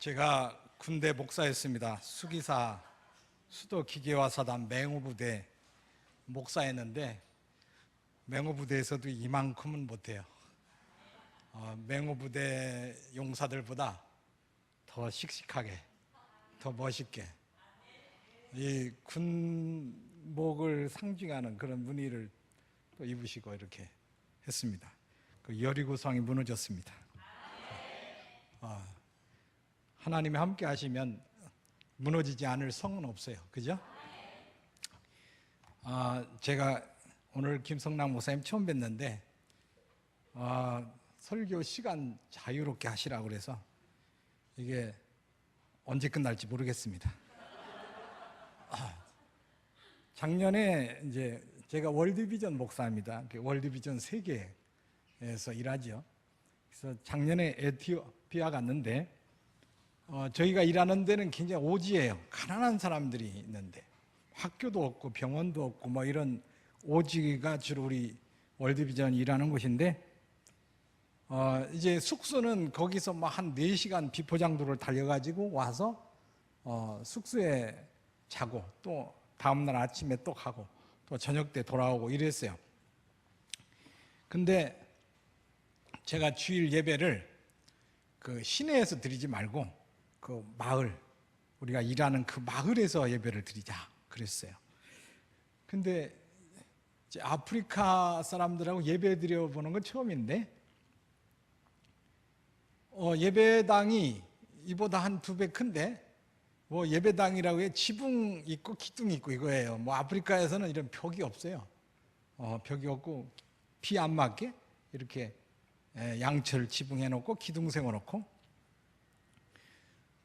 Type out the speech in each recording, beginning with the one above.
제가 군대 목사였습니다. 수기사 수도기계화사단 맹호부대 목사였는데 맹호부대에서도 이만큼은 못해요. 맹호부대 용사들보다 더 씩씩하게, 더 멋있게 이 군복을 상징하는 그런 무늬를 또 입으시고 이렇게 했습니다. 그 여리고성이 무너졌습니다. 하나님이 함께 하시면 무너지지 않을 성은 없어요. 그죠? 제가 오늘 김성남 목사님 처음 뵀는데 설교 시간 자유롭게 하시라고 그래서 이게 언제 끝날지 모르겠습니다. 작년에 이제 제가 월드비전 목사입니다. 월드비전 세계에서 일하죠. 그래서 작년에 에티오피아 갔는데 저희가 일하는 데는 굉장히 오지예요. 가난한 사람들이 있는데 학교도 없고 병원도 없고 뭐 이런 오지가 주로 우리 월드비전이 일하는 곳인데 이제 숙소는 거기서 막 한 4시간 비포장도를 달려가지고 와서 숙소에 자고 또 다음날 아침에 또 가고 또 저녁 때 돌아오고 이랬어요. 근데 제가 주일 예배를 그 시내에서 드리지 말고 그 마을, 우리가 일하는 그 마을에서 예배를 드리자 그랬어요. 근데 이제 아프리카 사람들하고 예배 드려보는 건 처음인데 예배당이 이보다 한 2배 큰데 뭐 예배당이라고 해 지붕 있고 기둥 있고 이거예요. 뭐 아프리카에서는 이런 벽이 없어요. 벽이 없고 비 안 맞게 이렇게 양철 지붕해 놓고 기둥 세워 놓고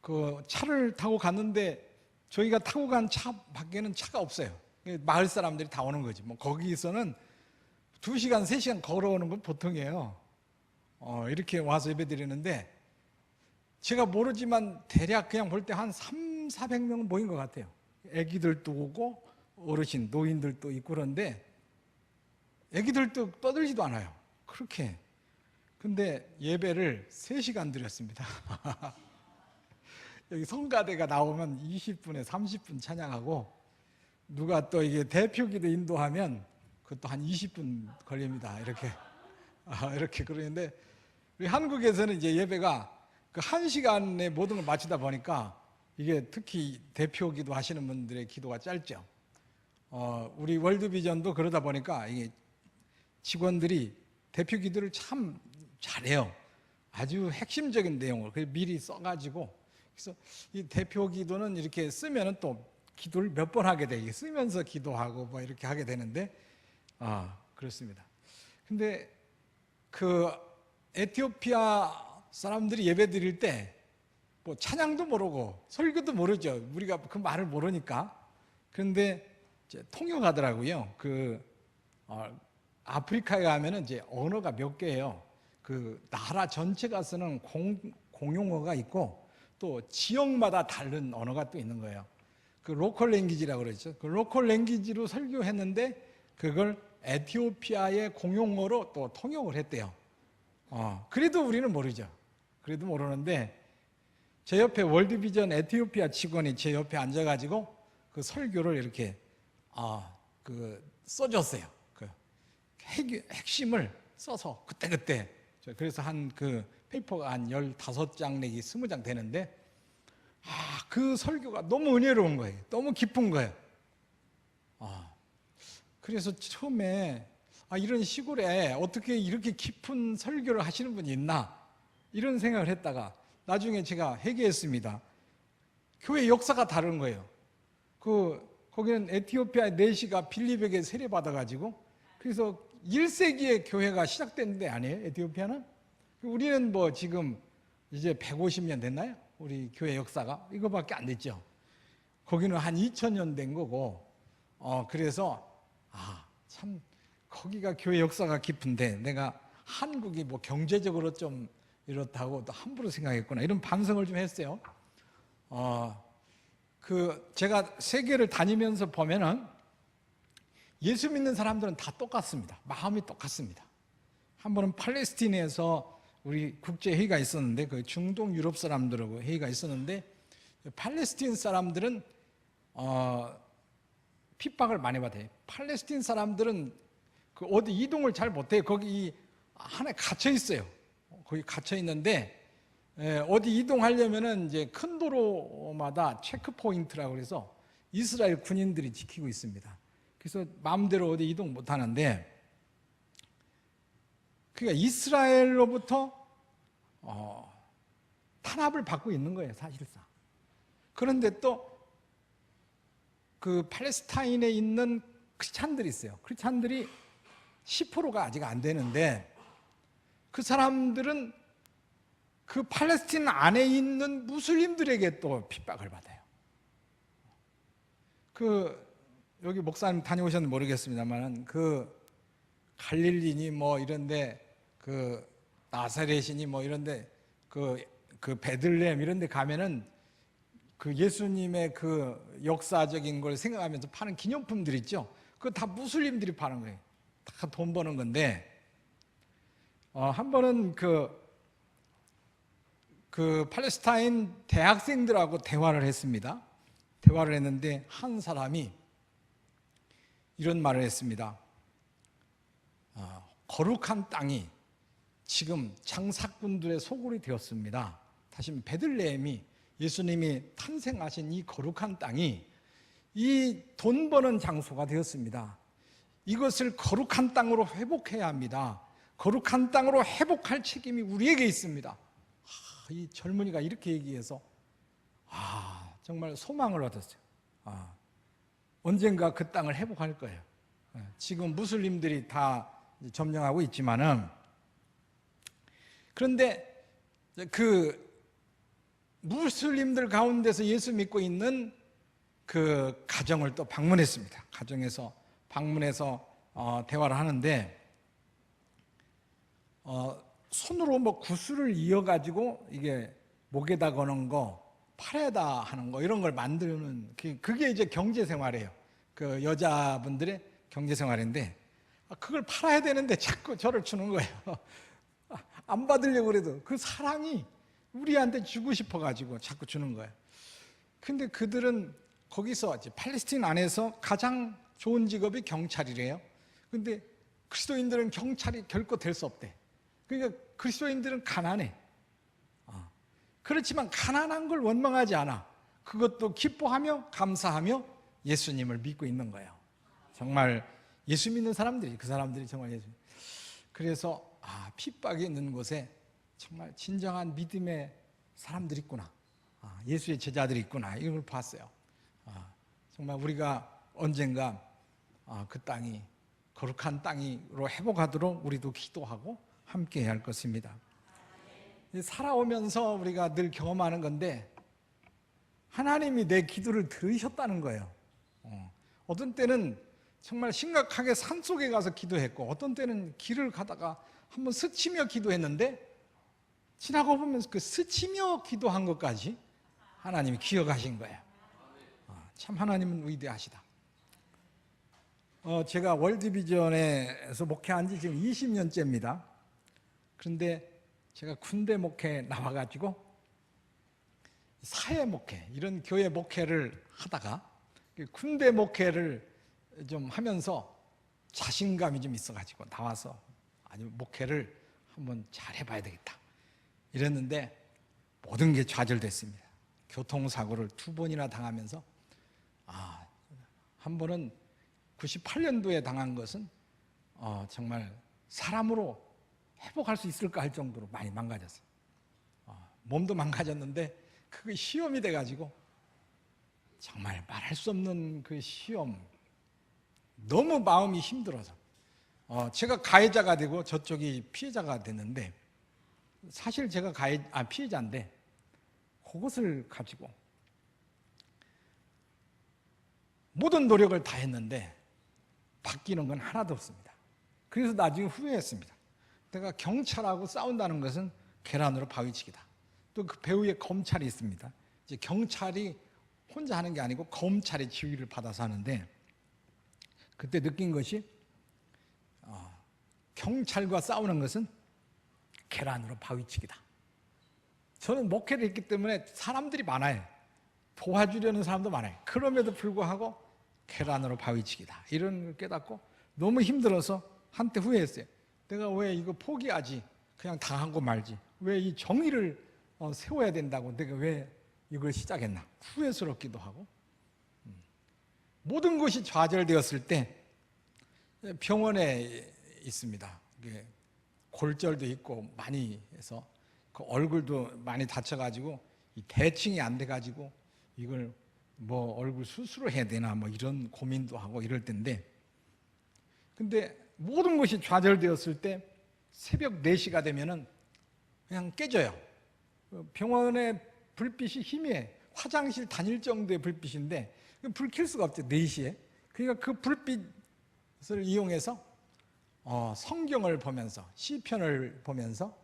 그 차를 타고 갔는데 저희가 타고 간 차 밖에는 차가 없어요. 마을 사람들이 다 오는 거지. 뭐 거기서는 2시간, 3시간 걸어오는 건 보통이에요. 이렇게 와서 예배 드리는데 제가 모르지만 대략 그냥 볼 때 한 300~400명은 모인 것 같아요. 애기들도 오고 어르신, 노인들도 있고 그런데 애기들도 떠들지도 않아요. 그렇게. 근데 예배를 3시간 드렸습니다. 여기 성가대가 나오면 20분에 30분 찬양하고 누가 또 이게 대표기도 인도하면 그것도 한 20분 걸립니다. 이렇게 그러는데 우리 한국에서는 이제 예배가 그 1시간에 모든 걸 마치다 보니까 이게 특히 대표기도 하시는 분들의 기도가 짧죠. 우리 월드비전도 그러다 보니까 이게 직원들이 대표기도를 참 잘해요. 아주 핵심적인 내용을 미리 써가지고 그래서 이 대표기도는 이렇게 쓰면은 또 기도를 몇 번 하게 돼. 쓰면서 기도하고 뭐 이렇게 하게 되는데 그렇습니다. 근데 그 에티오피아 사람들이 예배 드릴 때 뭐 찬양도 모르고 설교도 모르죠. 우리가 그 말을 모르니까. 그런데 이제 통역하더라고요. 아프리카에 가면은 이제 언어가 몇 개예요. 그 나라 전체가 쓰는 공용어가 있고 또 지역마다 다른 언어가 또 있는 거예요. 그 로컬 랭귀지라고 그러죠. 그 로컬 랭귀지로 설교했는데 그걸 에티오피아의 공용어로 또 통역을 했대요. 그래도 우리는 모르죠. 그래도 모르는데 제 옆에 월드비전 에티오피아 직원이 제 옆에 앉아가지고 그 설교를 이렇게 써줬어요. 그 핵심을 써서 그때 그래서 한 그 페이퍼가 한 15장 내지 20장 되는데 그 설교가 너무 은혜로운 거예요. 너무 깊은 거예요. 그래서 처음에 이런 시골에 어떻게 이렇게 깊은 설교를 하시는 분이 있나 이런 생각을 했다가 나중에 제가 회개했습니다. 교회 역사가 다른 거예요. 거기는 에티오피아의 내시가 빌립에게 세례받아가지고 그래서 1세기에 교회가 시작된 데 아니에요? 에티오피아는? 우리는 뭐 지금 이제 150년 됐나요? 우리 교회 역사가 이거밖에 안 됐죠. 거기는 한 2000년 된 거고 그래서 참 거기가 교회 역사가 깊은데 내가 한국이 뭐 경제적으로 좀 이렇다고 또 함부로 생각했구나 이런 반성을 좀 했어요. 제가 세계를 다니면서 보면은 예수 믿는 사람들은 다 똑같습니다. 마음이 똑같습니다. 한 번은 팔레스틴에서 우리 국제 회의가 있었는데 그 중동 유럽 사람들하고 회의가 있었는데 팔레스틴 사람들은 핍박을 많이 받아요. 팔레스틴 사람들은 그 어디 이동을 잘 못해요. 거기 안에 갇혀 있어요. 거기 갇혀 있는데 어디 이동하려면은 이제 큰 도로마다 체크 포인트라고 해서 이스라엘 군인들이 지키고 있습니다. 그래서 마음대로 어디 이동 못 하는데, 그러니까 이스라엘로부터 탄압을 받고 있는 거예요, 사실상. 그런데 또 그 팔레스타인에 있는 크리스찬들이 있어요. 크리스찬들이 10%가 아직 안 되는데, 그 사람들은 그 팔레스틴 안에 있는 무슬림들에게 또 핍박을 받아요. 여기 목사님 다녀오셨는지 모르겠습니다만, 갈릴리니 뭐 이런데, 나사렛이니 뭐 이런데, 베들레헴 이런데 가면은 예수님의 역사적인 걸 생각하면서 파는 기념품들 있죠. 그거 다 무슬림들이 파는 거예요. 다 돈 버는 건데, 한 번은 팔레스타인 대학생들하고 대화를 했습니다. 대화를 했는데 한 사람이 이런 말을 했습니다. 거룩한 땅이 지금 장사꾼들의 소굴이 되었습니다. 다시 말하면 베들레헴이, 예수님이 탄생하신 이 거룩한 땅이 이 돈 버는 장소가 되었습니다. 이것을 거룩한 땅으로 회복해야 합니다. 거룩한 땅으로 회복할 책임이 우리에게 있습니다. 이 젊은이가 이렇게 얘기해서 정말 소망을 얻었어요. 언젠가 그 땅을 회복할 거예요. 지금 무슬림들이 다 점령하고 있지만은, 그런데 무슬림들 가운데서 예수 믿고 있는 그 가정을 또 방문했습니다. 가정에서 방문해서 대화를 하는데, 손으로 뭐 구슬을 이어가지고 이게 목에다 거는 거, 팔에다 하는 거, 이런 걸 만드는, 그게 이제 경제생활이에요. 그 여자분들의 경제생활인데, 그걸 팔아야 되는데 자꾸 저를 주는 거예요. 안 받으려고 그래도 그 사랑이 우리한테 주고 싶어가지고 자꾸 주는 거예요. 근데 그들은 거기서 이제 팔레스틴 안에서 가장 좋은 직업이 경찰이래요. 근데 그리스도인들은 경찰이 결코 될 수 없대. 그러니까 그리스도인들은 가난해. 그렇지만 가난한 걸 원망하지 않아. 그것도 기뻐하며 감사하며 예수님을 믿고 있는 거예요. 정말 예수 믿는 사람들이, 그 사람들이 정말 예수. 그래서 핍박이 있는 곳에 정말 진정한 믿음의 사람들이 있구나. 예수의 제자들이 있구나. 이걸 봤어요. 정말 우리가 언젠가 그 땅이 거룩한 땅으로 회복하도록 우리도 기도하고 함께 해야 할 것입니다. 살아오면서 우리가 늘 경험하는 건데, 하나님이 내 기도를 들으셨다는 거예요. 어떤 때는 정말 심각하게 산속에 가서 기도했고, 어떤 때는 길을 가다가 한번 스치며 기도했는데, 지나고 보면 그 스치며 기도한 것까지 하나님이 기억하신 거예요. 참 하나님은 위대하시다. 제가 월드비전에서 목회한 지 지금 20년째입니다. 그런데 제가 군대 목회 나와가지고 사회 목회, 이런 교회 목회를 하다가 군대 목회를 좀 하면서 자신감이 좀 있어가지고 나와서 아주 목회를 한번 잘 해봐야 되겠다 이랬는데, 모든 게 좌절됐습니다. 교통사고를 2번이나 당하면서, 한 번은 98년도에 당한 것은 정말 사람으로 회복할 수 있을까 할 정도로 많이 망가졌어요. 몸도 망가졌는데 그게 시험이 돼가지고 정말 말할 수 없는 그 시험, 너무 마음이 힘들어서 제가 가해자가 되고 저쪽이 피해자가 됐는데, 사실 제가 피해자인데 그것을 가지고 모든 노력을 다 했는데 바뀌는 건 하나도 없습니다. 그래서 나중에 후회했습니다. 내가 경찰하고 싸운다는 것은 계란으로 바위치기다. 또 그 배후에 검찰이 있습니다. 이제 경찰이 혼자 하는 게 아니고 검찰의 지휘를 받아서 하는데, 그때 느낀 것이 경찰과 싸우는 것은 계란으로 바위치기다. 저는 목회를 했기 때문에 사람들이 많아요. 도와주려는 사람도 많아요. 그럼에도 불구하고 계란으로 바위치기다. 이런 걸 깨닫고 너무 힘들어서 한때 후회했어요. 내가 왜 이거 포기하지? 그냥 당하고 말지. 왜 이 정의를 세워야 된다고 내가 왜 이걸 시작했나? 후회스럽기도 하고. 모든 것이 좌절되었을 때 병원에 있습니다. 골절도 있고 많이 해서 그 얼굴도 많이 다쳐가지고 이 대칭이 안 돼가지고 이걸 뭐 얼굴 수술을 해야 되나 뭐 이런 고민도 하고 이럴 텐데, 근데 모든 것이 좌절되었을 때 새벽 4시가 되면은 그냥 깨져요. 병원의 불빛이 희미해. 화장실 다닐 정도의 불빛인데 불 켤 수가 없죠. 4시에. 그러니까 그 불빛을 이용해서 성경을 보면서, 시편을 보면서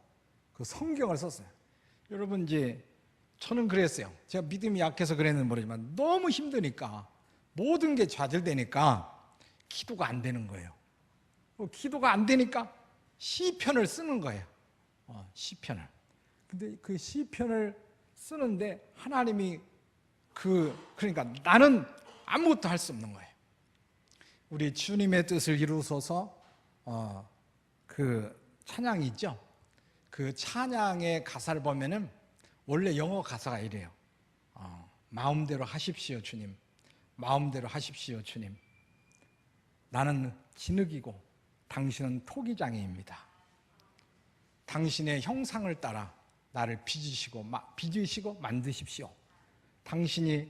그 성경을 썼어요. 여러분, 이제 저는 그랬어요. 제가 믿음이 약해서 그랬는지 모르지만 너무 힘드니까, 모든 게 좌절되니까 기도가 안 되는 거예요. 기도가 안 되니까 시편을 쓰는 거예요. 시편을. 근데 그 시편을 쓰는데 하나님이 그러니까 나는 아무것도 할 수 없는 거예요. 우리 주님의 뜻을 이루소서 그 찬양이 있죠. 그 찬양의 가사를 보면은 원래 영어 가사가 이래요. 마음대로 하십시오 주님, 마음대로 하십시오 주님. 나는 진흙이고 당신은 토기장애입니다. 당신의 형상을 따라 나를 빚으시고 만드십시오. 당신이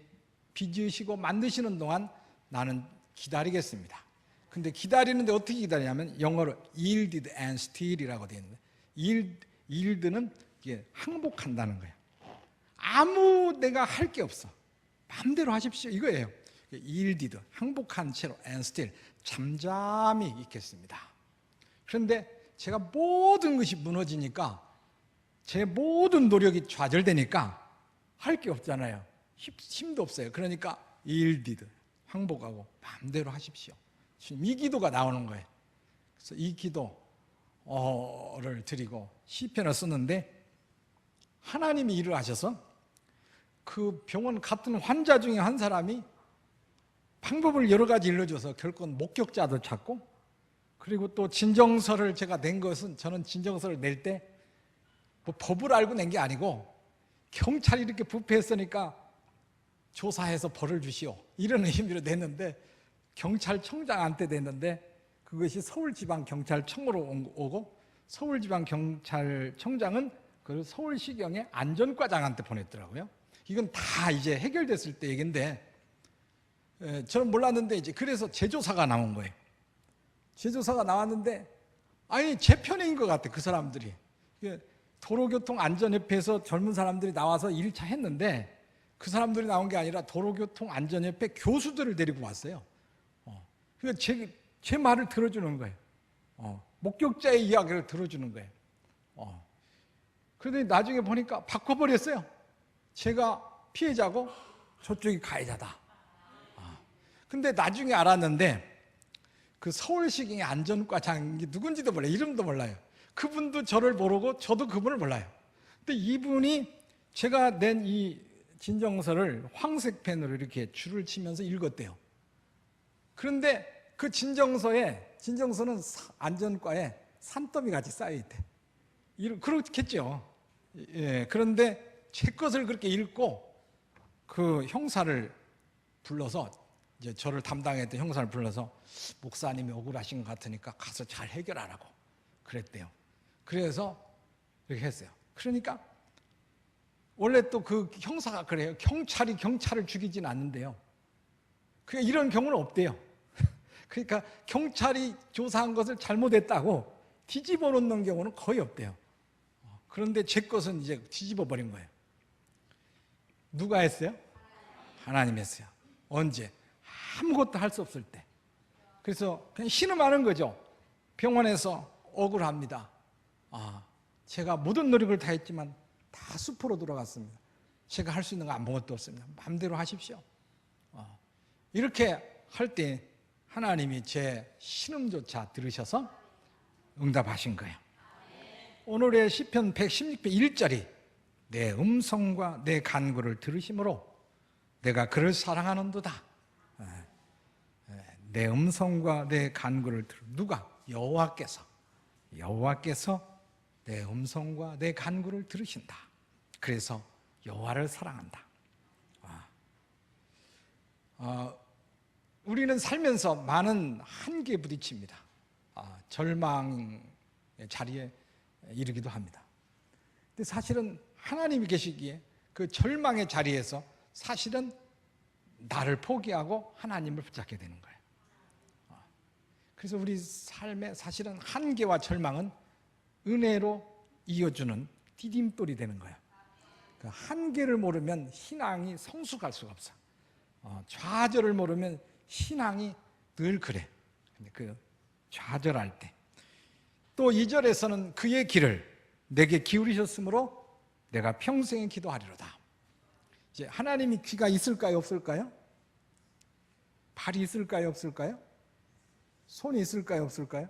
빚으시고 만드시는 동안 나는 기다리겠습니다. 근데 기다리는데 어떻게 기다리냐면 영어로 yielded and still이라고 되어 있는데, yield는 이게 항복한다는 거예요. 아무 내가 할 게 없어. 마음대로 하십시오 이거예요. yielded, 항복한 채로, and still, 잠잠히 있겠습니다. 그런데 제가 모든 것이 무너지니까, 제 모든 노력이 좌절되니까 할 게 없잖아요. 힘도 없어요. 그러니까 yielded, 항복하고 마음대로 하십시오. 이 기도가 나오는 거예요. 그래서 이 기도를 드리고 시편을 쓰는데, 하나님이 일을 하셔서 그 병원 갔던 환자 중에 한 사람이 방법을 여러 가지 일러줘서 결국 목격자도 찾고, 그리고 또 진정서를 제가 낸 것은, 저는 진정서를 낼 때 뭐 법을 알고 낸 게 아니고 경찰이 이렇게 부패했으니까 조사해서 벌을 주시오 이런 의미로 냈는데, 경찰청장한테 냈는데 그것이 서울지방경찰청으로 오고, 서울지방경찰청장은 그 서울시경의 안전과장한테 보냈더라고요. 이건 다 이제 해결됐을 때 얘기인데, 저는 몰랐는데 이제 그래서 재조사가 나온 거예요. 재조사가 나왔는데, 아니 제 편인 것 같아. 그 사람들이 도로교통안전협회에서 젊은 사람들이 나와서 1차 했는데, 그 사람들이 나온 게 아니라 도로교통안전협회 교수들을 데리고 왔어요. 그러니까 제 말을 들어주는 거예요. 목격자의 이야기를 들어주는 거예요. 그런데 나중에 보니까 바꿔버렸어요. 제가 피해자고 저쪽이 가해자다. 근데 나중에 알았는데 그 서울시경의 안전과장이 누군지도 몰라요. 이름도 몰라요. 그분도 저를 모르고 저도 그분을 몰라요. 근데 이분이 제가 낸 이 진정서를 황색 펜으로 이렇게 줄을 치면서 읽었대요. 그런데 그 진정서는 안전과에 산더미 같이 쌓여있대. 그렇겠죠. 예, 그런데 제 것을 그렇게 읽고 그 형사를 불러서, 이제 저를 담당했던 형사를 불러서, 목사님이 억울하신 것 같으니까 가서 잘 해결하라고 그랬대요. 그래서 이렇게 했어요. 그러니까 원래 또 그 형사가 그래요. 경찰이 경찰을 죽이진 않는데요. 그러니까 이런 경우는 없대요. 그러니까 경찰이 조사한 것을 잘못했다고 뒤집어 놓는 경우는 거의 없대요. 그런데 제 것은 이제 뒤집어 버린 거예요. 누가 했어요? 하나님 했어요. 언제? 아무것도 할 수 없을 때. 그래서 그냥 신음하는 거죠. 병원에서 억울합니다. 제가 모든 노력을 다 했지만 다 숲으로 돌아갔습니다. 제가 할 수 있는 거 아무것도 없습니다. 마음대로 하십시오. 이렇게 할 때 하나님이 제 신음조차 들으셔서 응답하신 거예요. 오늘의 시편 116편 1절이 내 음성과 내 간구를 들으심으로 내가 그를 사랑하는도다. 내 음성과 내 간구를 누가? 여호와께서 내 음성과 내 간구를 들으신다. 그래서 여호와를 사랑한다. 우리는 살면서 많은 한계에 부딪힙니다. 절망의 자리에 이르기도 합니다. 근데 사실은 하나님이 계시기에 그 절망의 자리에서 사실은 나를 포기하고 하나님을 붙잡게 되는 거예요. 그래서 우리 삶에 사실은 한계와 절망은 은혜로 이어주는 디딤돌이 되는 거예요. 그 한계를 모르면 신앙이 성숙할 수가 없어. 좌절을 모르면 신앙이 늘 그래. 근데 그 좌절할 때 또 2절에서는 그의 길을 내게 기울이셨으므로 내가 평생에 기도하리로다. 이제 하나님이 귀가 있을까요, 없을까요? 발이 있을까요, 없을까요? 손이 있을까요, 없을까요?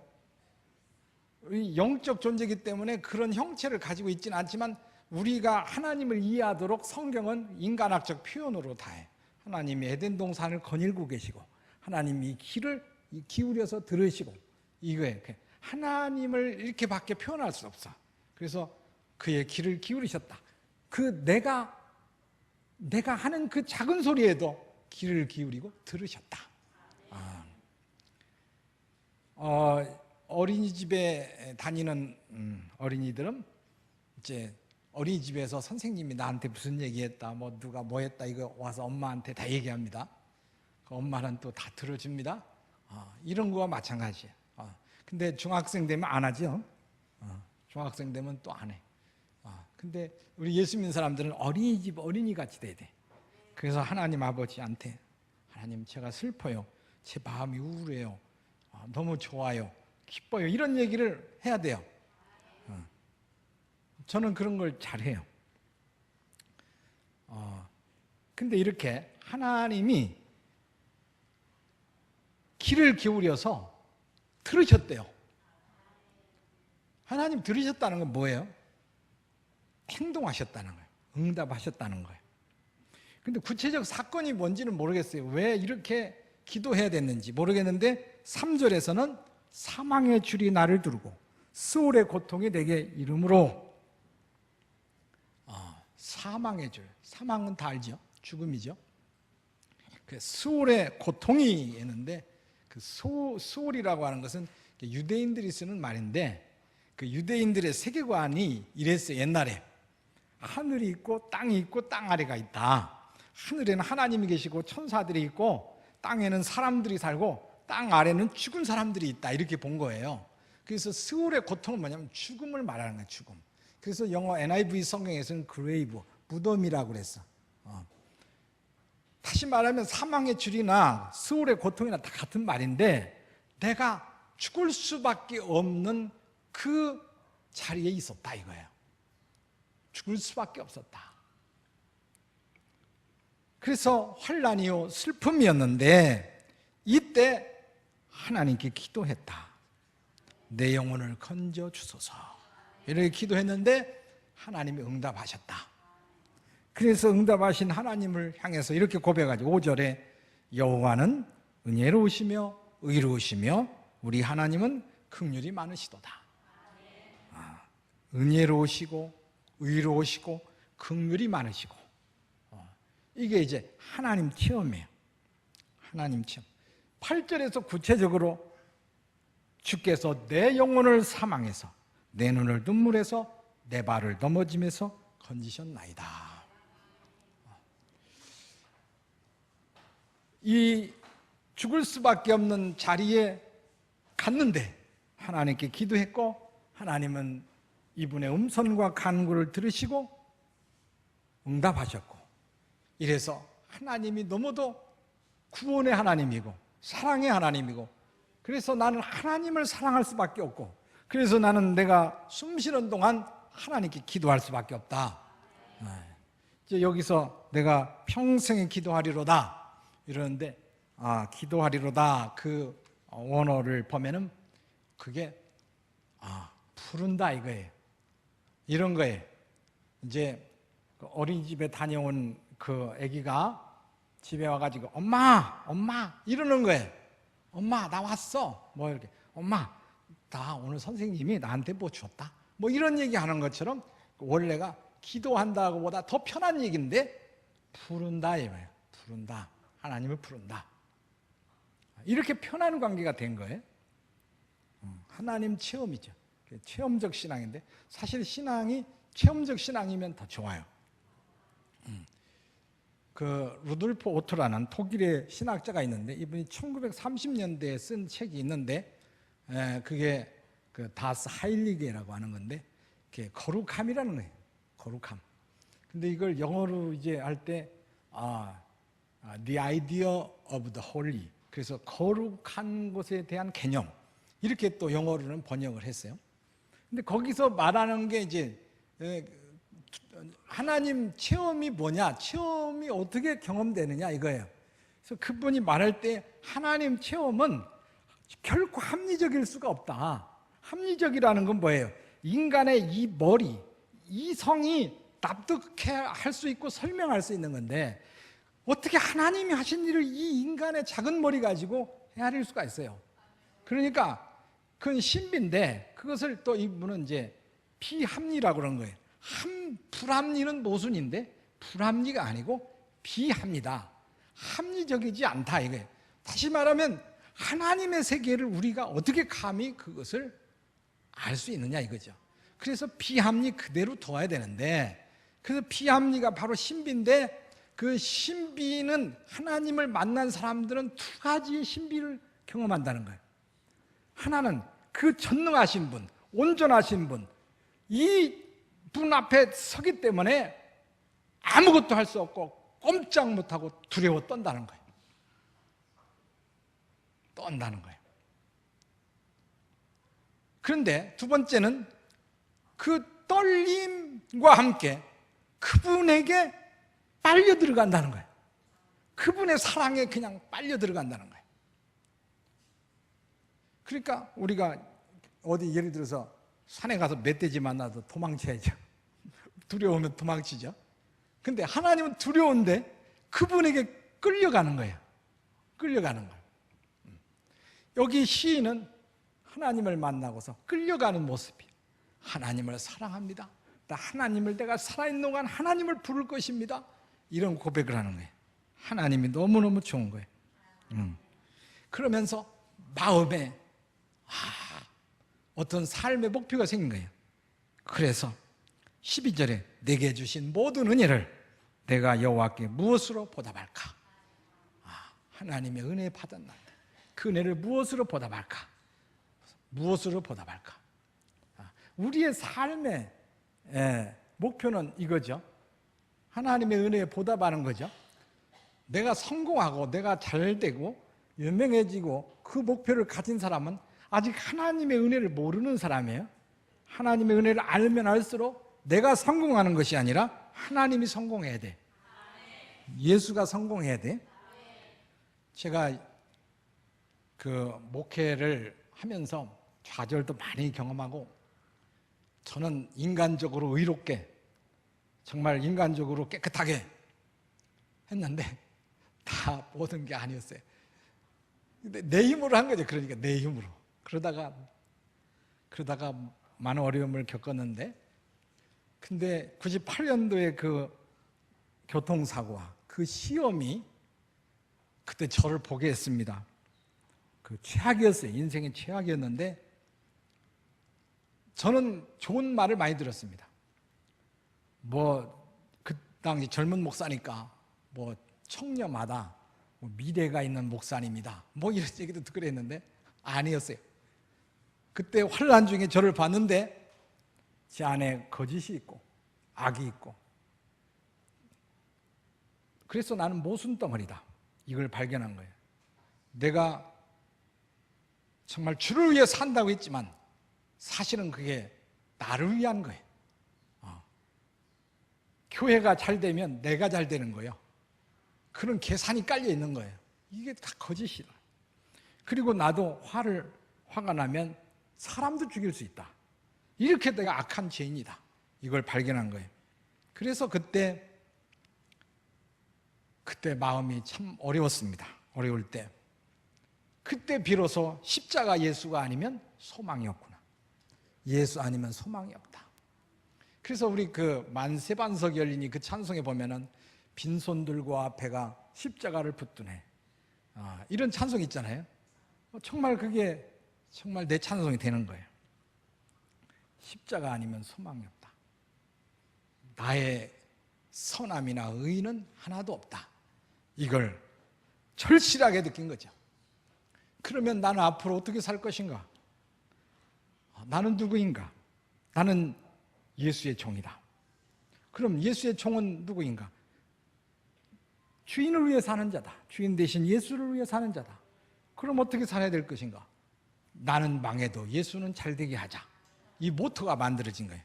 우리 영적 존재이기 때문에 그런 형체를 가지고 있지는 않지만 우리가 하나님을 이해하도록 성경은 인간학적 표현으로 다 해. 하나님이 에덴 동산을 거닐고 계시고 하나님이 귀를 기울여서 들으시고 이거에 하나님을 이렇게밖에 표현할 수 없어. 그래서 그의 귀를 기울이셨다. 그 내가 하는 그 작은 소리에도 귀를 기울이고 들으셨다. 어린이집에 다니는 어린이들은 이제 어린이집에서 선생님이 나한테 무슨 얘기했다, 뭐 누가 뭐 했다 이거 와서 엄마한테 다 얘기합니다. 그 엄마는 또 다 들어줍니다. 이런 거와 마찬가지예요. 근데 중학생 되면 안 하죠. 중학생 되면 또 안 해. 근데 우리 예수 믿는 사람들은 어린이집 어린이같이 돼야 돼. 그래서 하나님 아버지한테 하나님 제가 슬퍼요. 제 마음이 우울해요. 너무 좋아요. 기뻐요. 이런 얘기를 해야 돼요. 저는 그런 걸 잘해요. 근데 이렇게 하나님이 귀를 기울여서 들으셨대요. 하나님 들으셨다는 건 뭐예요? 행동하셨다는 거예요. 응답하셨다는 거예요. 근데 구체적 사건이 뭔지는 모르겠어요. 왜 이렇게 기도해야 됐는지 모르겠는데 3절에서는 사망의 줄이 나를 두르고 스올의 고통이 내게 이름으로. 사망의 줄, 사망은 다 알죠? 죽음이죠. 그 스올의 고통이 있는데 그 스올이라고 하는 것은 유대인들이 쓰는 말인데 그 유대인들의 세계관이 이랬어요. 옛날에 하늘이 있고 땅이 있고 땅 아래가 있다. 하늘에는 하나님이 계시고 천사들이 있고 땅에는 사람들이 살고 땅 아래는 죽은 사람들이 있다. 이렇게 본 거예요. 그래서 스올의 고통은 뭐냐면 죽음을 말하는 거예요. 죽음. 그래서 영어 NIV 성경에서는 그레이브, 무덤이라고 그랬어. 다시 말하면 사망의 줄이나 스올의 고통이나 다 같은 말인데 내가 죽을 수밖에 없는 그 자리에 있었다 이거예요. 죽을 수밖에 없었다. 그래서 환난이요 슬픔이었는데 이때 하나님께 기도했다. 내 영혼을 건져 주소서. 이렇게 기도했는데 하나님이 응답하셨다. 그래서 응답하신 하나님을 향해서 이렇게 고백하죠. 5절에 여호와는 은혜로우시며 의로우시며 우리 하나님은 긍휼이 많으시도다. 은혜로우시고 의로우시고 긍휼이 많으시고 이게 이제 하나님 체험이에요. 하나님 체험. 8절에서 구체적으로 주께서 내 영혼을 사망해서 내 눈을 눈물에서 내 발을 넘어짐에서 건지셨나이다. 이 죽을 수밖에 없는 자리에 갔는데 하나님께 기도했고 하나님은 이분의 음성과 간구를 들으시고 응답하셨고 이래서 하나님이 너무도 구원의 하나님이고 사랑의 하나님이고 그래서 나는 하나님을 사랑할 수밖에 없고 그래서 나는 내가 숨쉬는 동안 하나님께 기도할 수밖에 없다. 이제 여기서 내가 평생에 기도하리로다 이러는데 기도하리로다 그 원어를 보면은 그게 부른다 이거예요. 이런 거예요. 이제 어린이집에 다녀온 그 아기가 집에 와가지고 엄마 이러는 거예요. 엄마 나 왔어. 뭐 이렇게 엄마 나 오늘 선생님이 나한테 뭐 줬다. 뭐 이런 얘기 하는 것처럼 원래가 기도한다고 보다 더 편한 얘기인데 부른다 이거예요. 부른다. 하나님을 부른다. 이렇게 편한 관계가 된 거예요. 하나님 체험이죠. 체험적 신앙인데 사실 신앙이 체험적 신앙이면 더 좋아요. 그 루돌프 오토라는 독일의 신학자가 있는데 이분이 1930년대에 쓴 책이 있는데 그게 그 다스 하일리게라고 하는 건데 그게 거룩함이라는 거예요. 거룩함. 근데 이걸 영어로 이제 할 때 the idea of the holy. 그래서 거룩한 것에 대한 개념. 이렇게 또 영어로는 번역을 했어요. 근데 거기서 말하는 게 이제 하나님 체험이 뭐냐, 체험이 어떻게 경험되느냐 이거예요. 그래서 그분이 말할 때 하나님 체험은 결코 합리적일 수가 없다. 합리적이라는 건 뭐예요? 인간의 이 머리, 이 성이 납득해 할 수 있고 설명할 수 있는 건데 어떻게 하나님이 하신 일을 이 인간의 작은 머리 가지고 헤아릴 수가 있어요. 그러니까 그건 신비인데 그것을 또 이분은 이제 비합리라고 그런 거예요. 불합리는 모순인데 불합리가 아니고 비합리다. 합리적이지 않다 이거예요. 다시 말하면 하나님의 세계를 우리가 어떻게 감히 그것을 알 수 있느냐 이거죠. 그래서 비합리 그대로 둬야 되는데 그래서 비합리가 바로 신비인데 그 신비는 하나님을 만난 사람들은 두 가지의 신비를 경험한다는 거예요. 하나는 그 전능하신 분, 온전하신 분, 이 분 앞에 서기 때문에 아무것도 할 수 없고 꼼짝 못하고 두려워 떤다는 거예요. 떤다는 거예요. 그런데 두 번째는 그 떨림과 함께 그분에게 빨려 들어간다는 거예요. 그분의 사랑에 그냥 빨려 들어간다는 거예요. 그러니까 우리가 어디 예를 들어서 산에 가서 멧돼지 만나도 도망쳐야죠. 두려우면 도망치죠. 근데 하나님은 두려운데 그분에게 끌려가는 거예요. 끌려가는 거예요. 여기 시인은 하나님을 만나고서 끌려가는 모습이에요. 하나님을 사랑합니다. 하나님을 내가 살아있는 동안 하나님을 부를 것입니다. 이런 고백을 하는 거예요. 하나님이 너무너무 좋은 거예요. 그러면서 마음에 어떤 삶의 목표가 생긴 거예요. 그래서 12절에 내게 주신 모든 은혜를 내가 여호와께 무엇으로 보답할까? 하나님의 은혜 받았는데 그 은혜를 무엇으로 보답할까? 무엇으로 보답할까? 우리의 삶의 목표는 이거죠. 하나님의 은혜에 보답하는 거죠. 내가 성공하고 내가 잘되고 유명해지고 그 목표를 가진 사람은 아직 하나님의 은혜를 모르는 사람이에요. 하나님의 은혜를 알면 알수록 내가 성공하는 것이 아니라 하나님이 성공해야 돼. 예수가 성공해야 돼. 제가 그 목회를 하면서 좌절도 많이 경험하고 저는 인간적으로 의롭게 정말 인간적으로 깨끗하게 했는데 다 모든 게 아니었어요. 근데 내 힘으로 한 거죠. 그러니까 내 힘으로. 그러다가 많은 어려움을 겪었는데 근데 98년도에 그 교통사고와 그 시험이 그때 저를 보게 했습니다. 그 최악이었어요. 인생의 최악이었는데 저는 좋은 말을 많이 들었습니다. 그 당시 젊은 목사니까 청렴하다, 미래가 있는 목사님이다, 이런 얘기도 듣고 그랬는데 아니었어요. 그때 환난 중에 저를 봤는데 제 안에 거짓이 있고 악이 있고 그래서 나는 모순덩어리다. 이걸 발견한 거예요. 내가 정말 주를 위해 산다고 했지만 사실은 그게 나를 위한 거예요. 교회가 잘 되면 내가 잘 되는 거예요. 그런 계산이 깔려 있는 거예요. 이게 다 거짓이다. 그리고 나도 화가 나면 사람도 죽일 수 있다. 이렇게 내가 악한 죄인이다. 이걸 발견한 거예요. 그래서 그때 마음이 참 어려웠습니다. 어려울 때 그때 비로소 십자가 예수가 아니면 소망이 없구나. 예수 아니면 소망이 없다. 그래서 우리 그 만세반석 열리니 그 찬송에 보면은 빈손 들고 앞에가 십자가를 붙드네. 이런 찬송 있잖아요. 정말 그게 정말 내 찬송이 되는 거예요. 십자가 아니면 소망이 없다. 나의 선함이나 의는 하나도 없다. 이걸 절실하게 느낀 거죠. 그러면 나는 앞으로 어떻게 살 것인가? 나는 누구인가? 나는 예수의 종이다. 그럼 예수의 종은 누구인가? 주인을 위해 사는 자다. 주인 대신 예수를 위해 사는 자다. 그럼 어떻게 살아야 될 것인가? 나는 망해도 예수는 잘되게 하자. 이 모토가 만들어진 거예요.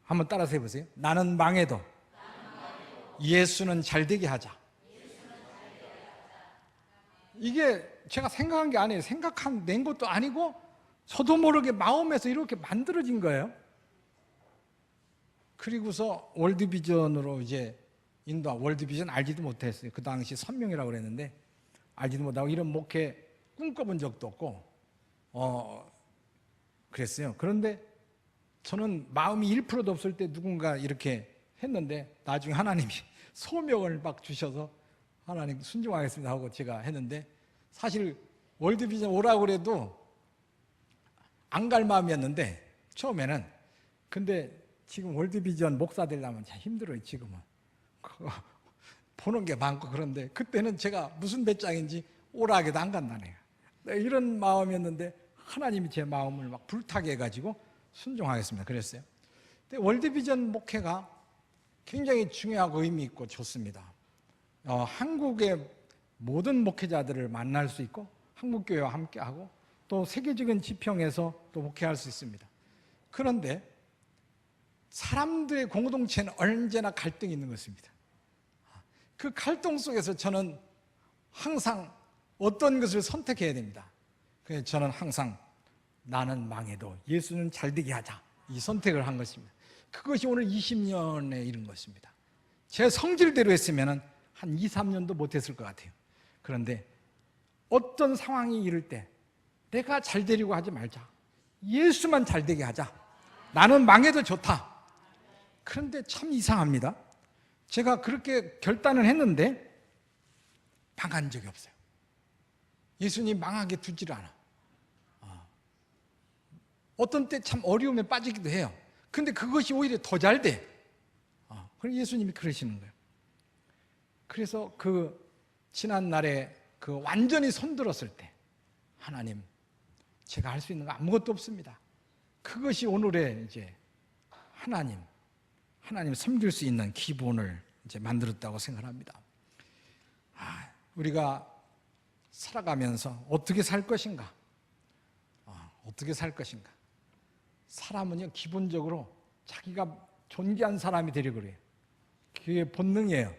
한번 따라서 해보세요. 나는 망해도 예수는 잘되게 하자. 이게 제가 생각한 게 아니에요. 낸 것도 아니고 저도 모르게 마음에서 이렇게 만들어진 거예요. 그리고서 월드비전으로 이제 월드비전 알지도 못했어요. 그 당시 선명이라고 그랬는데 알지도 못하고 이런 목회 꿈꿔본 적도 없고 그랬어요. 그런데 저는 마음이 1%도 없을 때 누군가 이렇게 했는데 나중에 하나님이 소명을 막 주셔서 하나님 순종하겠습니다 하고 제가 했는데 사실 월드비전 오라고 그래도 안 갈 마음이었는데 처음에는. 근데 지금 월드비전 목사 되려면 참 힘들어요. 지금은 보는 게 많고. 그런데 그때는 제가 무슨 배짱인지 오라 해도 안 간다네요. 이런 마음이었는데 하나님이 제 마음을 막 불타게 해가지고 순종하겠습니다 그랬어요. 근데 월드비전 목회가 굉장히 중요하고 의미 있고 좋습니다. 한국의 모든 목회자들을 만날 수 있고 한국교회와 함께하고 또 세계적인 지평에서 또 목회할 수 있습니다. 그런데 사람들의 공동체는 언제나 갈등이 있는 것입니다. 그 갈등 속에서 저는 항상 어떤 것을 선택해야 됩니다. 그래서 저는 항상 나는 망해도 예수는 잘되게 하자, 이 선택을 한 것입니다. 그것이 오늘 20년에 이른 것입니다. 제 성질대로 했으면 한 2, 3년도 못했을 것 같아요. 그런데 어떤 상황이 이럴 때 내가 잘 되려고 하지 말자. 예수만 잘 되게 하자. 나는 망해도 좋다. 그런데 참 이상합니다. 제가 그렇게 결단을 했는데 망한 적이 없어요. 예수님 망하게 두지를 않아. 어떤 때 참 어려움에 빠지기도 해요. 근데 그것이 오히려 더 잘 돼. 그래서 예수님이 그러시는 거예요. 그래서 그 지난날에 그 완전히 손들었을 때 하나님, 제가 할 수 있는 거 아무것도 없습니다. 그것이 오늘의 이제 하나님 섬길 수 있는 기본을 이제 만들었다고 생각합니다. 우리가 살아가면서 어떻게 살 것인가? 어떻게 살 것인가? 사람은요, 기본적으로 자기가 존귀한 사람이 되려고 그래요. 그게 본능이에요.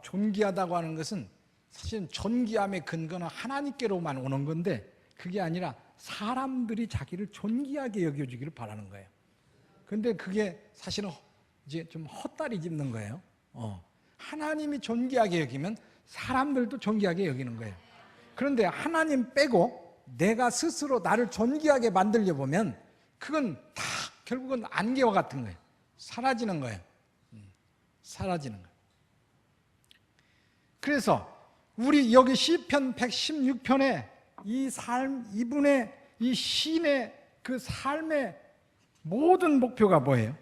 존귀하다고 하는 것은 사실 존귀함의 근거는 하나님께로만 오는 건데 그게 아니라 사람들이 자기를 존귀하게 여겨주기를 바라는 거예요. 근데 그게 사실은 이제 좀 헛다리 짚는 거예요. 하나님이 존귀하게 여기면 사람들도 존귀하게 여기는 거예요. 그런데 하나님 빼고 내가 스스로 나를 존귀하게 만들려 보면 그건 다 결국은 안개와 같은 거예요. 사라지는 거예요. 사라지는 거예요. 그래서 우리 여기 시편 116편에 이 삶, 이분의 이 시인의 그 삶의 모든 목표가 뭐예요?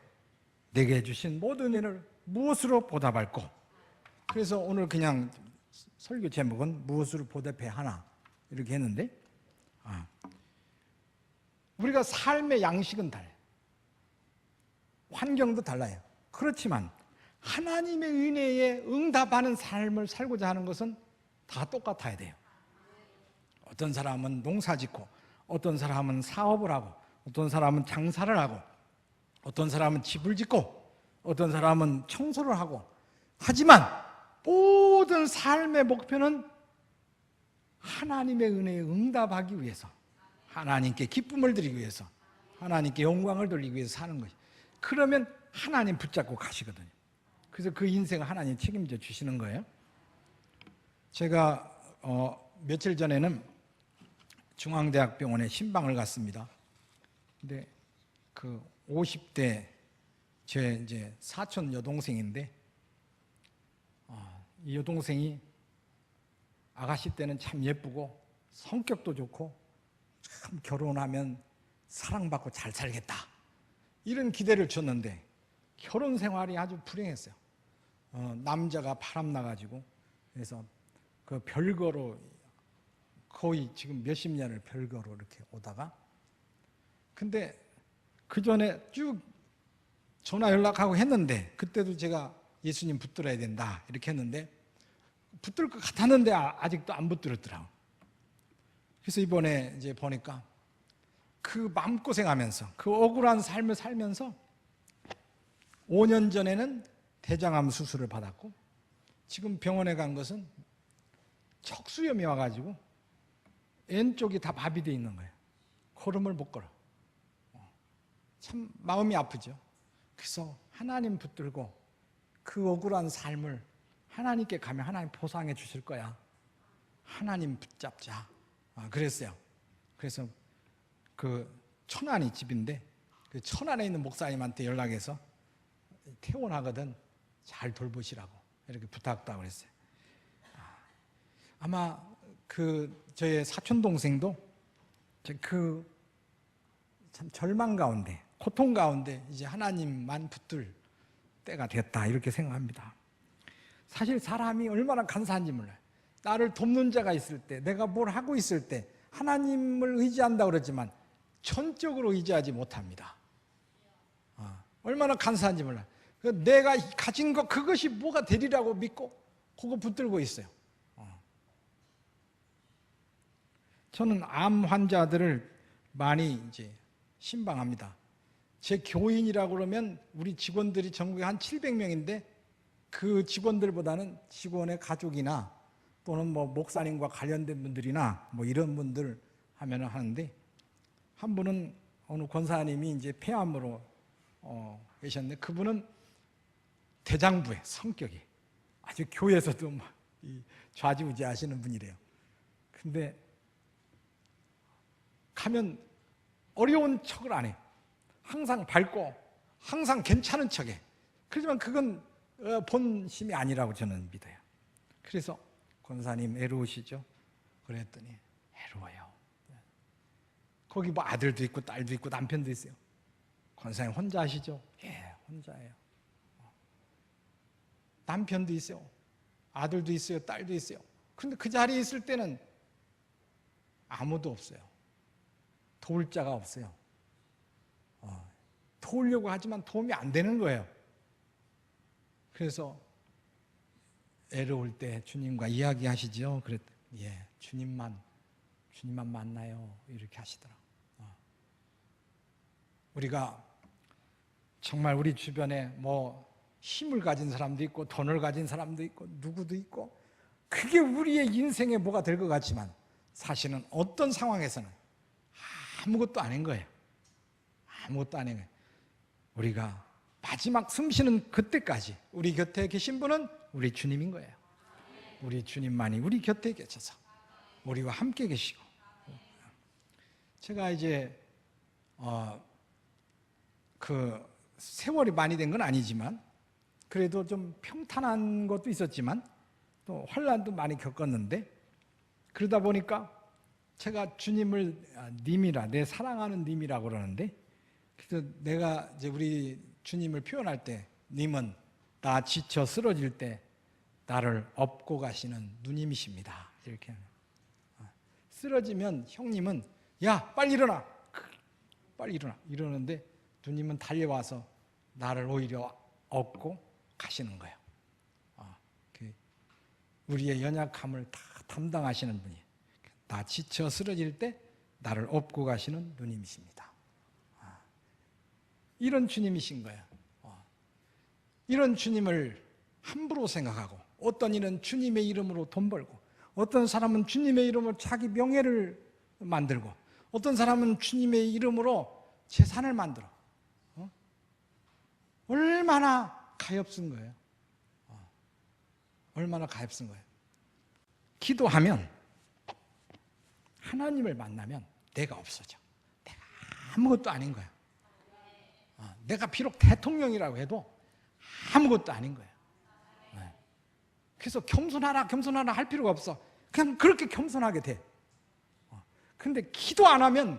내게 주신 모든 은혜를 무엇으로 보답할꼬? 그래서 오늘 그냥 설교 제목은 무엇으로 보답해 하나 이렇게 했는데 우리가 삶의 양식은 달라요. 환경도 달라요. 그렇지만 하나님의 은혜에 응답하는 삶을 살고자 하는 것은 다 똑같아야 돼요. 어떤 사람은 농사 짓고 어떤 사람은 사업을 하고 어떤 사람은 장사를 하고 어떤 사람은 집을 짓고 어떤 사람은 청소를 하고 하지만 모든 삶의 목표는 하나님의 은혜에 응답하기 위해서 하나님께 기쁨을 드리기 위해서 하나님께 영광을 돌리기 위해서 사는 것이 그러면 하나님 붙잡고 가시거든요. 그래서 그 인생을 하나님 책임져 주시는 거예요. 제가 며칠 전에는 중앙대학병원에 신방을 갔습니다. 근데 그 50대 제 이제 사촌 여동생인데 이 여동생이 아가씨 때는 참 예쁘고 성격도 좋고 참 결혼하면 사랑받고 잘 살겠다 이런 기대를 줬는데 결혼 생활이 아주 불행했어요. 남자가 바람나가지고 그래서 그 별거로 거의 지금 몇십 년을 별거로 이렇게 오다가 근데 그 전에 쭉 전화 연락하고 했는데 그때도 제가 예수님 붙들어야 된다 이렇게 했는데 붙들 것 같았는데 아직도 안 붙들었더라고. 그래서 이번에 이제 보니까 그 마음고생하면서 그 억울한 삶을 살면서 5년 전에는 대장암 수술을 받았고 지금 병원에 간 것은 척수염이 와가지고 왼쪽이 다 마비되어 있는 거예요. 걸음을 못 걸어. 참 마음이 아프죠. 그래서 하나님 붙들고 그 억울한 삶을 하나님께 가면 하나님 보상해 주실 거야. 하나님 붙잡자. 그랬어요. 그래서 그 천안이 집인데 그 천안에 있는 목사님한테 연락해서 퇴원하거든 잘 돌보시라고 이렇게 부탁도 그랬어요. 아마 그 저의 사촌 동생도 그 참 절망 가운데 고통 가운데 이제 하나님만 붙들 때가 됐다 이렇게 생각합니다. 사실 사람이 얼마나 간사한지 몰라요. 나를 돕는 자가 있을 때 내가 뭘 하고 있을 때 하나님을 의지한다고 그러지만 전적으로 의지하지 못합니다. 얼마나 간사한지 몰라요. 내가 가진 것 그것이 뭐가 되리라고 믿고 그거 붙들고 있어요. 저는 암 환자들을 많이 이제 신방합니다. 제 교인이라고 그러면 우리 직원들이 전국에 한 700명인데 그 직원들보다는 직원의 가족이나 또는 뭐 목사님과 관련된 분들이나 뭐 이런 분들 하면은 하는데 한 분은 어느 권사님이 이제 폐암으로 계셨는데 그분은 대장부의 성격이 아주 교회에서도 막 좌지우지하시는 분이래요. 근데 가면 어려운 척을 안 해요. 항상 밝고 항상 괜찮은 척해. 그렇지만 그건 본심이 아니라고 저는 믿어요. 그래서 권사님 애로우시죠? 그랬더니 애로워요. 거기 뭐 아들도 있고 딸도 있고 남편도 있어요. 권사님 혼자 하시죠? 예, 혼자예요. 남편도 있어요. 아들도 있어요. 딸도 있어요. 그런데 그 자리에 있을 때는 아무도 없어요. 도울 자가 없어요. 도우려고 하지만 도움이 안 되는 거예요. 그래서 애로울 때 주님과 이야기하시죠. 그랬더니 예, 주님만 만나요. 이렇게 하시더라고요. 우리가 정말 우리 주변에 뭐 힘을 가진 사람도 있고 돈을 가진 사람도 있고 누구도 있고 그게 우리의 인생에 뭐가 될 것 같지만 사실은 어떤 상황에서는 아무것도 아닌 거예요. 아무것도 아닌 거예요. 우리가 마지막 숨 쉬는 그때까지 우리 곁에 계신 분은 우리 주님인 거예요. 우리 주님만이 우리 곁에 계셔서 우리와 함께 계시고 제가 이제 그 세월이 많이 된 건 아니지만 그래도 좀 평탄한 것도 있었지만 또 환난도 많이 겪었는데 그러다 보니까 제가 주님을 님이라 내 사랑하는 님이라고 그러는데 그래서 내가 이제 우리 주님을 표현할 때 님은 나 지쳐 쓰러질 때 나를 업고 가시는 누님이십니다. 이렇게 쓰러지면 형님은 야 빨리 일어나 빨리 일어나 이러는데 누님은 달려와서 나를 오히려 업고 가시는 거예요. 우리의 연약함을 다 담당하시는 분이에요. 나 지쳐 쓰러질 때 나를 업고 가시는 누님이십니다. 이런 주님이신 거예요. 이런 주님을 함부로 생각하고 어떤 이는 주님의 이름으로 돈 벌고 어떤 사람은 주님의 이름으로 자기 명예를 만들고 어떤 사람은 주님의 이름으로 재산을 만들어 얼마나 가엾은 거예요. 얼마나 가엾은 거예요. 기도하면 하나님을 만나면 내가 없어져. 내가 아무것도 아닌 거야. 내가 비록 대통령이라고 해도 아무것도 아닌 거야. 그래서 겸손하라 겸손하라 할 필요가 없어. 그냥 그렇게 겸손하게 돼. 근데 기도 안 하면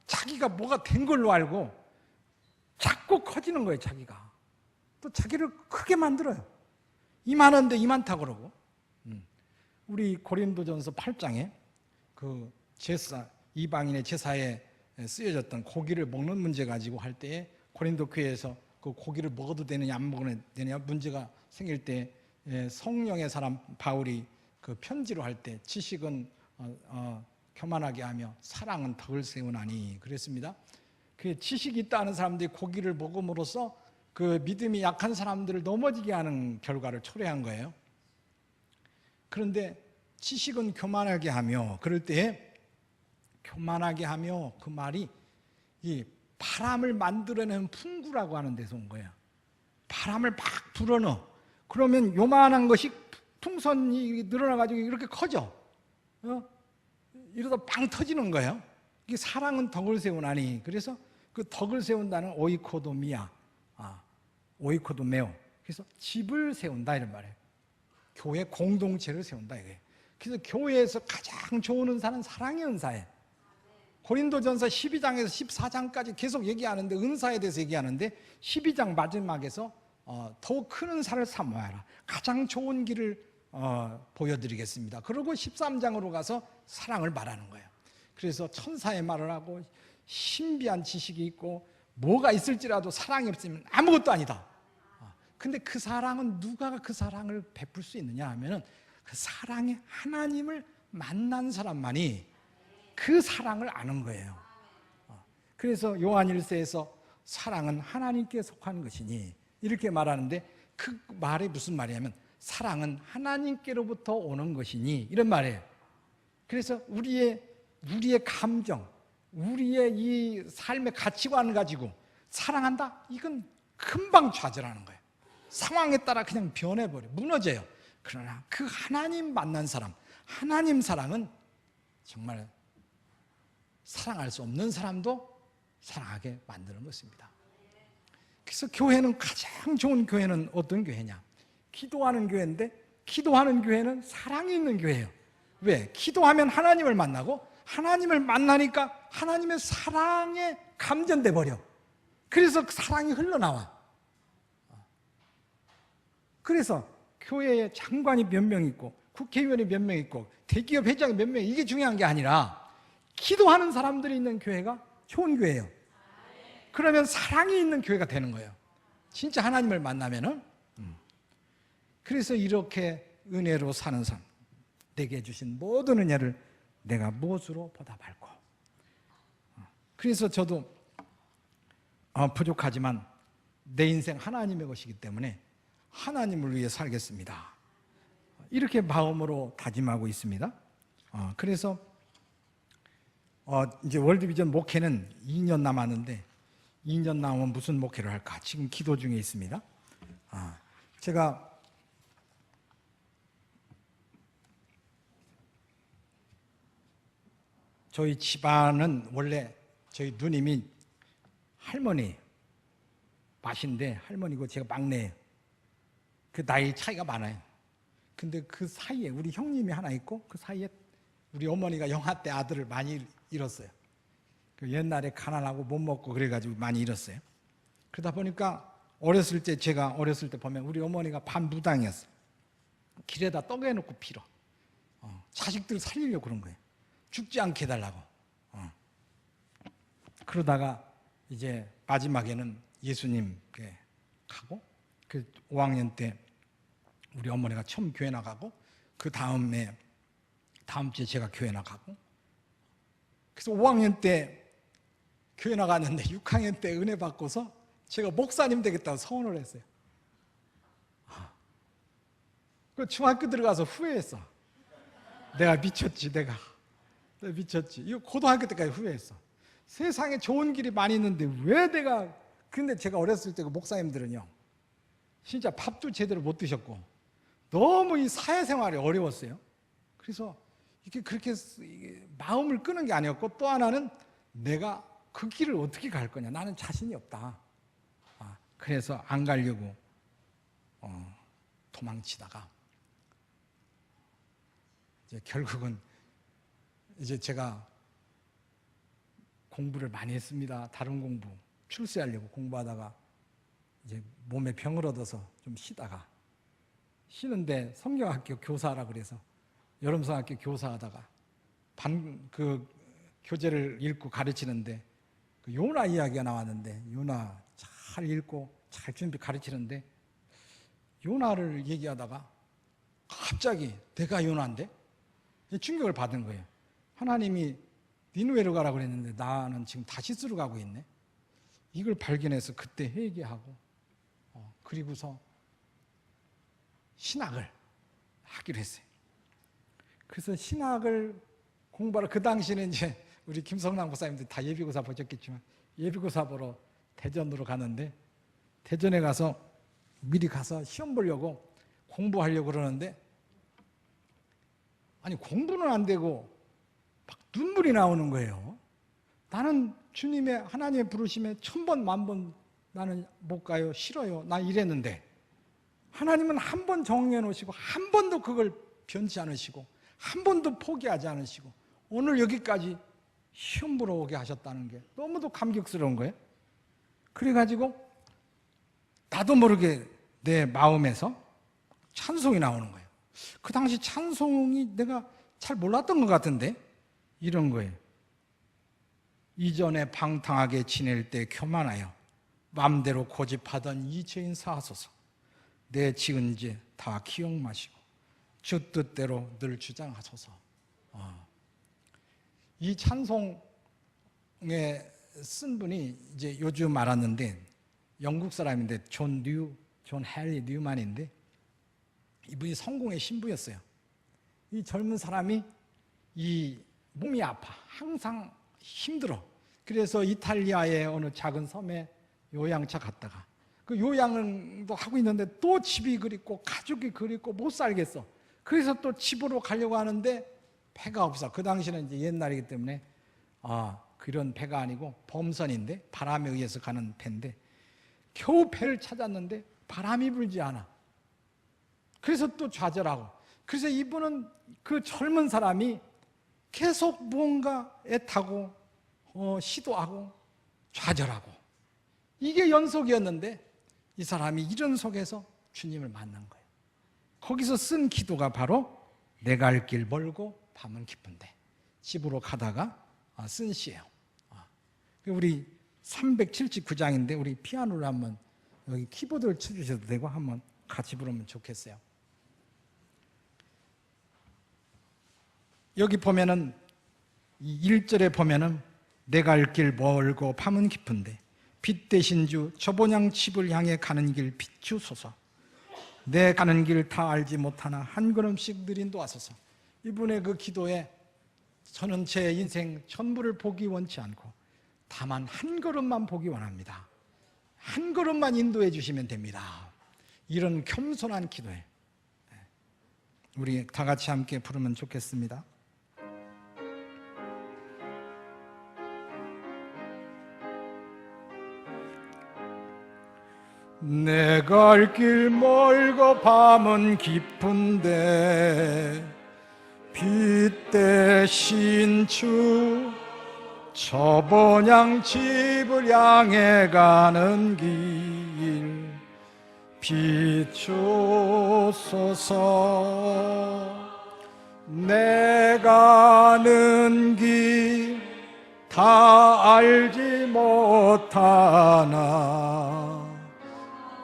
자기가 뭐가 된 걸로 알고 자꾸 커지는 거예요. 자기가 또 자기를 크게 만들어요. 이만한데 이만다 그러고. 우리 고린도전서 8장에 그 제사, 이방인의 제사에 쓰여졌던 고기를 먹는 문제 가지고 할 때에 고린도 교회에서 그 고기를 먹어도 되느냐 안 먹어도 되느냐 문제가 생길 때 성령의 사람 바울이 그 편지로 할 때 지식은 교만하게 하며 사랑은 덕을 세우나니 그랬습니다. 그 지식이 있다는 사람들이 고기를 먹음으로써 그 믿음이 약한 사람들을 넘어지게 하는 결과를 초래한 거예요. 그런데 지식은 교만하게 하며, 그럴 때에 교만하게 하며 그 말이 이 바람을 만들어내는 풍구라고 하는 데서 온 거예요. 바람을 막 불어넣어. 그러면 요만한 것이 풍선이 늘어나가지고 이렇게 커져. 이러다 빵 터지는 거예요. 이게 사랑은 덕을 세우나니. 그래서 그 덕을 세운다는 오이코도미아, 오이코도메오. 그래서 집을 세운다 이런 말이에요. 교회 공동체를 세운다 이거예요. 그래서 교회에서 가장 좋은 은사는 사랑의 은사예요. 고린도전서 12장에서 14장까지 계속 얘기하는데, 은사에 대해서 얘기하는데 12장 마지막에서 더욱 큰 은사를 사모하라, 가장 좋은 길을 보여드리겠습니다. 그리고 13장으로 가서 사랑을 말하는 거예요. 그래서 천사의 말을 하고 신비한 지식이 있고 뭐가 있을지라도 사랑이 없으면 아무것도 아니다. 근데 그 사랑은 누가 그 사랑을 베풀 수 있느냐 하면은 그 사랑의 하나님을 만난 사람만이 그 사랑을 아는 거예요. 그래서 요한 1서에서 사랑은 하나님께 속한 것이니 이렇게 말하는데, 그 말이 무슨 말이냐면 사랑은 하나님께로부터 오는 것이니 이런 말이에요. 그래서 우리의 감정, 우리의 이 삶의 가치관을 가지고 사랑한다? 이건 금방 좌절하는 거예요. 상황에 따라 그냥 변해버려, 무너져요. 그러나 그 하나님 만난 사람, 하나님 사랑은 정말 사랑할 수 없는 사람도 사랑하게 만드는 것입니다. 그래서 교회는, 가장 좋은 교회는 어떤 교회냐? 기도하는 교회인데, 기도하는 교회는 사랑이 있는 교회예요. 왜? 기도하면 하나님을 만나고, 하나님을 만나니까 하나님의 사랑에 감전돼 버려. 그래서 사랑이 흘러나와. 그래서 교회에 장관이 몇 명 있고 국회의원이 몇 명 있고 대기업 회장이 몇 명, 이게 중요한 게 아니라 기도하는 사람들이 있는 교회가 좋은 교회예요. 그러면 사랑이 있는 교회가 되는 거예요. 진짜 하나님을 만나면은. 그래서 이렇게 은혜로 사는 삶, 내게 주신 모든 은혜를 내가 무엇으로 보답할꼬. 그래서 저도 부족하지만 내 인생 하나님의 것이기 때문에 하나님을 위해 살겠습니다, 이렇게 마음으로 다짐하고 있습니다. 그래서 이제 월드비전 목회는 2년 남았는데 2년 남으면 무슨 목회를 할까 지금 기도 중에 있습니다. 제가 저희 집안은 원래 저희 누님이 할머니 맛인데, 할머니고 제가 막내예요. 그 나이 차이가 많아요. 근데 그 사이에 우리 형님이 하나 있고, 그 사이에 우리 어머니가 영아 때 아들을 많이 잃었어요. 그 옛날에 가난하고 못 먹고 그래가지고 많이 잃었어요. 그러다 보니까 어렸을 때, 제가 어렸을 때 보면 우리 어머니가 반무당이었어요. 길에다 떡해놓고 빌어. 자식들 살리려고 그런 거예요. 죽지 않게 해달라고. 그러다가 이제 마지막에는 예수님께 가고, 그 5학년 때 우리 어머니가 처음 교회 나가고, 그 다음 주에 제가 교회 나가고, 그래서 5학년 때 교회 나갔는데 6학년 때 은혜 받고서 제가 목사님 되겠다고 서원을 했어요. 그 중학교 들어가서 후회했어. 내가 미쳤지. 이거 고등학교 때까지 후회했어. 세상에 좋은 길이 많이 있는데 왜 내가. 근데 제가 어렸을 때 그 목사님들은요, 진짜 밥도 제대로 못 드셨고 너무 이 사회생활이 어려웠어요. 그래서 이게 그렇게 마음을 끄는 게 아니었고, 또 하나는 내가 그 길을 어떻게 갈 거냐, 나는 자신이 없다. 그래서 안 가려고 도망치다가 이제 결국은 이제 제가 공부를 많이 했습니다. 다른 공부, 출세하려고 공부하다가 이제 몸에 병을 얻어서 좀 쉬는데 성경학교 교사라 그래서 여름성학교 교사하다가 그 교재를 읽고 가르치는데 그 요나 이야기가 나왔는데, 요나 잘 읽고 잘 준비 가르치는데 요나를 얘기하다가 갑자기 내가 요나인데? 충격을 받은 거예요. 하나님이 니느웨로 가라고 그랬는데 나는 지금 다시스로 가고 있네. 이걸 발견해서 그때 회개하고 그리고서 신학을 하기로 했어요. 그래서 신학을 공부하러, 그 당시에는 이제 우리 김성남 목사님들 다 예비고사 보셨겠지만 예비고사 보러 대전으로 가는데, 대전에 가서 미리 가서 시험 보려고 공부하려고 그러는데, 아니 공부는 안 되고 막 눈물이 나오는 거예요. 나는 주님의, 하나님의 부르심에 1000번 만번 나는 못 가요, 싫어요, 나 이랬는데 하나님은 한 번 정해놓으시고 한 번도 그걸 변치 않으시고 한 번도 포기하지 않으시고 오늘 여기까지 시험 보러 오게 하셨다는 게 너무도 감격스러운 거예요. 그래가지고 나도 모르게 내 마음에서 찬송이 나오는 거예요. 그 당시 찬송이 내가 잘 몰랐던 것 같은데 이런 거예요. 이전에 방탕하게 지낼 때 교만하여 맘대로 고집하던 이 죄인 사하소서. 내 지은 죄 다 기억 마시고 주 뜻대로 늘 주장하소서. 이 찬송에 쓴 분이 이제 요즘 알았는데 영국 사람인데 존 해리 뉴만인데, 이분이 성공의 신부였어요. 이 젊은 사람이 이 몸이 아파, 항상 힘들어. 그래서 이탈리아의 어느 작은 섬에 요양차 갔다가 그 요양도 하고 있는데 또 집이 그립고 가족이 그립고 못 살겠어. 그래서 또 집으로 가려고 하는데 배가 없어. 그 당시는 이제 옛날이기 때문에 그런 배가 아니고 범선인데 바람에 의해서 가는 배인데 겨우 배를 찾았는데 바람이 불지 않아. 그래서 또 좌절하고. 그래서 이분은, 그 젊은 사람이 계속 무언가 애타고 시도하고 좌절하고, 이게 연속이었는데 이 사람이 이런 속에서 주님을 만난 거예요. 거기서 쓴 기도가 바로 내가 갈 길 멀고 밤은 깊은데, 집으로 가다가 쓴 시예요. 우리 379장인데 우리 피아노를 한번, 여기 키보드를 쳐주셔도 되고 한번 같이 부르면 좋겠어요. 여기 보면은 이 1절에 보면은 내가 갈 길 멀고 밤은 깊은데 빛 대신 주 저번양 집을 향해 가는 길 비추소서. 내 가는 길 다 알지 못하나 한 걸음씩 느린 도하소서. 이분의 그 기도에 저는 제 인생 전부를 보기 원치 않고 다만 한 걸음만 보기 원합니다. 한 걸음만 인도해 주시면 됩니다. 이런 겸손한 기도에 우리 다 같이 함께 부르면 좋겠습니다. 내가 갈 길 멀고 밤은 깊은데 빛 대신 주 저번양 집을 향해 가는 길 비추소서. 내 가는 길 다 알지 못하나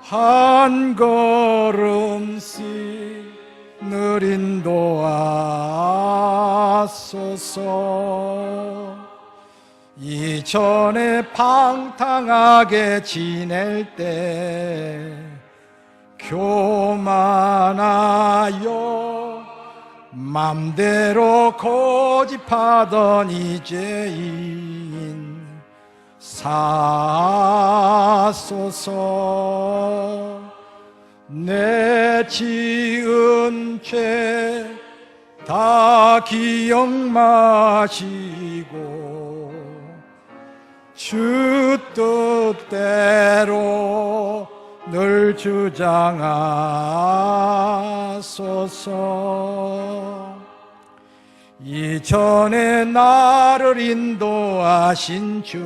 한 걸음씩 느린 도하소서. 이전에 방탕하게 지낼 때 교만하여 맘대로 고집하던 이 죄인 사소서. 내 지은 죄 다 기억 마시고 주 뜻대로 늘 주장하소서. 이전에 나를 인도하신 주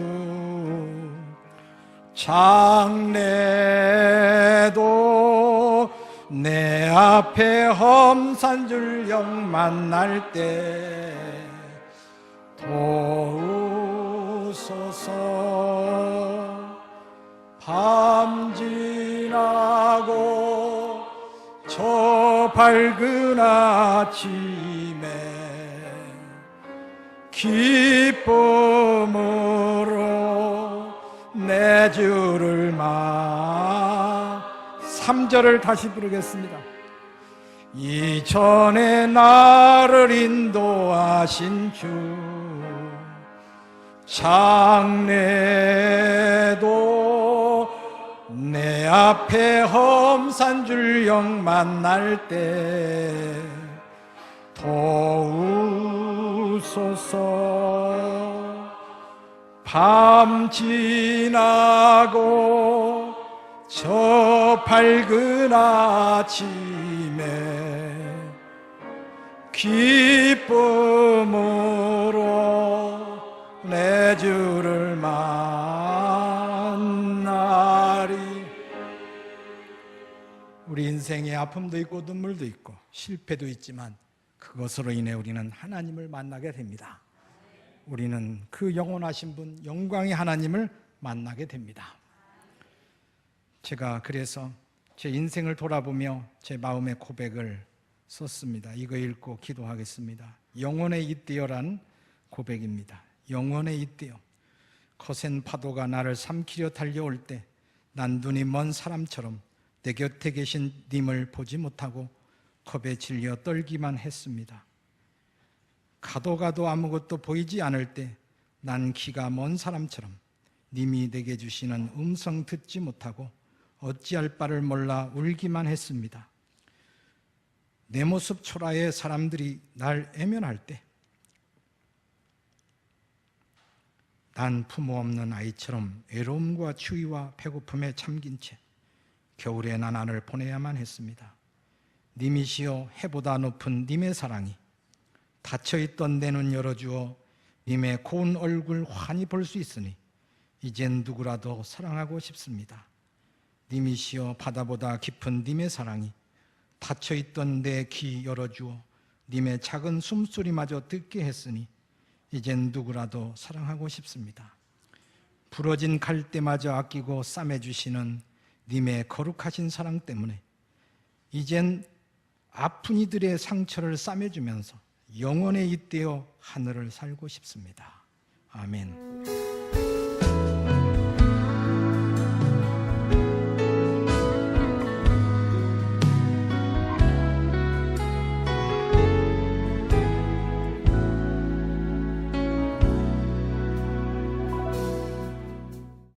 장래도 내 앞에 험산 영 만날 때 도우소서. 밤 지나고 저 밝은 아침에 기쁨으로 내 주를 3절을 다시 부르겠습니다. 이전에 나를 인도하신 주 장래도 내 앞에 험산 영 만날 때 도우소서. 밤 지나고 저 밝은 아침에 기쁨으로 내 주를 만나리. 우리 인생에 아픔도 있고 눈물도 있고 실패도 있지만 그것으로 인해 우리는 하나님을 만나게 됩니다. 우리는 그 영원하신 분, 영광의 하나님을 만나게 됩니다. 제가 그래서 제 인생을 돌아보며 제 마음의 고백을 썼습니다. 이거 읽고 기도하겠습니다. 영원에 있대요란 고백입니다. 영원에 있대요. 거센 파도가 나를 삼키려 달려올 때 난 눈이 먼 사람처럼 내 곁에 계신 님을 보지 못하고 겁에 질려 떨기만 했습니다. 가도 가도 아무것도 보이지 않을 때 난 기가 먼 사람처럼 님이 내게 주시는 음성 듣지 못하고 어찌할 바를 몰라 울기만 했습니다. 내 모습 초라해 사람들이 날 애면할 때 난 부모 없는 아이처럼 외로움과 추위와 배고픔에 잠긴 채 겨울의 나날을 보내야만 했습니다. 님이시여 해보다 높은 님의 사랑이 닫혀있던 내 눈 열어주어 님의 고운 얼굴 환히 볼 수 있으니 이젠 누구라도 사랑하고 싶습니다. 님이시여 바다보다 깊은 님의 사랑이 닫혀있던 내 귀 열어주어 님의 작은 숨소리마저 듣게 했으니 이젠 누구라도 사랑하고 싶습니다. 부러진 갈대마저 아끼고 싸매주시는 님의 거룩하신 사랑 때문에 이젠 아픈 이들의 상처를 싸매주면서 영원에 잇대어 하늘을 살고 싶습니다. 아멘.